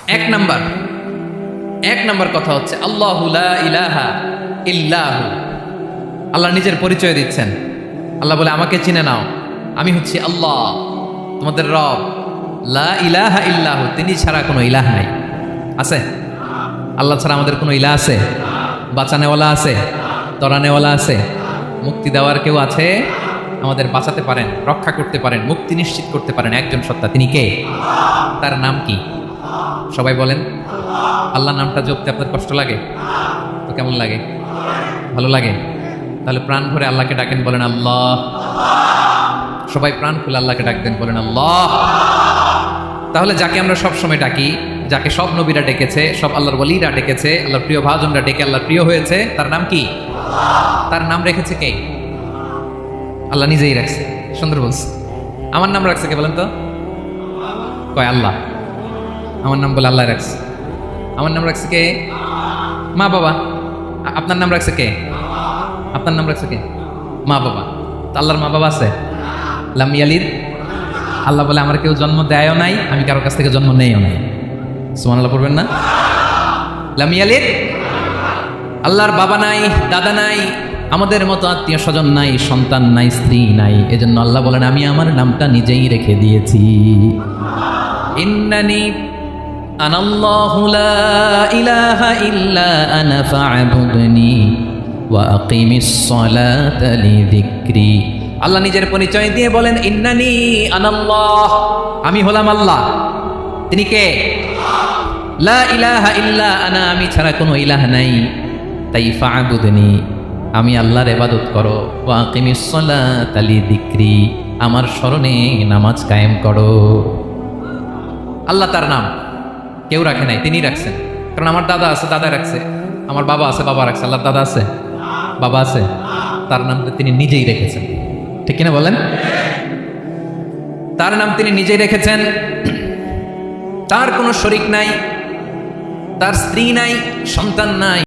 এক নাম্বার কথা হচ্ছে আল্লাহু লা ইলাহা ইল্লাহু। আল্লাহ নিজের পরিচয় দিচ্ছেন। আল্লাহ বলে আমাকে চিনে নাও, আমি হচ্ছি আল্লাহ তোমাদের রব। লা ইলাহা ইল্লাহু, তিনি ছাড়া কোনো ইলাহ নাই। আছে? আল্লাহ ছাড়া আমাদের কোনো ইলাহ আছে? বাঁচানেওয়ালা আছে? তরানেওয়ালা আছে? মুক্তি দেওয়ার কেউ আছে? আমাদের বাঁচাতে পারেন, রক্ষা করতে পারেন, মুক্তি নিশ্চিত করতে পারেন একজন সত্তা। তিনি কে? তার নাম কি? সবাই বলেন। আল্লাহ নামটা জপতে আপনার কষ্ট লাগে তো কেমন লাগে? ভালো লাগে? তাহলে প্রাণ ভরে আল্লাহকে ডাকেন, বলেন আল্লাহ। সবাই প্রাণ খুলে আল্লাহকে ডাকতেন, বলেন আল্লাহ। তাহলে যাকে আমরা সব সময় ডাকি, যাকে সব নবীরা ডেকেছে, সব আল্লাহর ওয়ালিরা ডেকেছে, আল্লাহর প্রিয় ভাজনরা ডেকে আল্লাহর প্রিয় হয়েছে, তার নাম কি? তার নাম রেখেছে কে? আল্লাহ নিজেই রাখছে। সুন্দর বলছে। আমার নাম রাখছে কে বলেন তো? কয় আল্লাহ। আমার নাম বলে আল্লাহ রাখছে। আমার নাম রাখছে কে? মা বাবা। আপনার নাম রাখছে কে? আপনার নাম রাখছে কে? মা বাবা। তো আল্লাহর মা বাবা আছে? লাম ইয়ালিদ। আল্লাহ বলে আমার কেউ জন্ম দেয়ও নাই, আমি কারোর কাছ থেকে জন্ম নেইও নাই। সুবহানাল্লাহ পড়বেন না? লাম ইয়ালিদ। আল্লাহর বাবা নাই, দাদা নাই, আমাদের মতো আত্মীয় স্বজন নাই, সন্তান নাই, স্ত্রী নাই। এজন্য আল্লাহ বলেন আমি আমার নামটা নিজেই রেখে দিয়েছি। ইন্নানি আনাল্লাহু লা ইলাহা ইল্লা আনা ফা'বুদনি ওয়া আকিমিস সালাতা লিযিকরি। আল্লাহ নিজের পরিচয় দিয়ে বলেন ইন্নানি আনাল্লাহ, আমি হলাম আল্লাহ। তিনি কে? লা ইলাহা ইল্লা আনা, আমি ছাড়া কোনো ইলাহ নাই। তাই ফা'বুদনি, আমি আল্লাহর ইবাদত করো। ওয়া আকিমিস সালাতা লিযিকরি, আমার স্মরণে নামাজ কায়েম করো। আল্লাহ তার নাম কেউ রাখে নাই, তিনি রাখছেন। কারণ আমার দাদা আছে, দাদা রাখছে। আমার বাবা আছে, বাবা রাখছে। আল্লাহর দাদা আছে, বাবা আছে, তার নাম তিনি নিজেই রেখেছেন। ঠিক কিনা বলেন? তার নাম তিনি নিজেই রেখেছেন। তার কোনো শরীক নাই, তার স্ত্রী নাই, সন্তান নাই।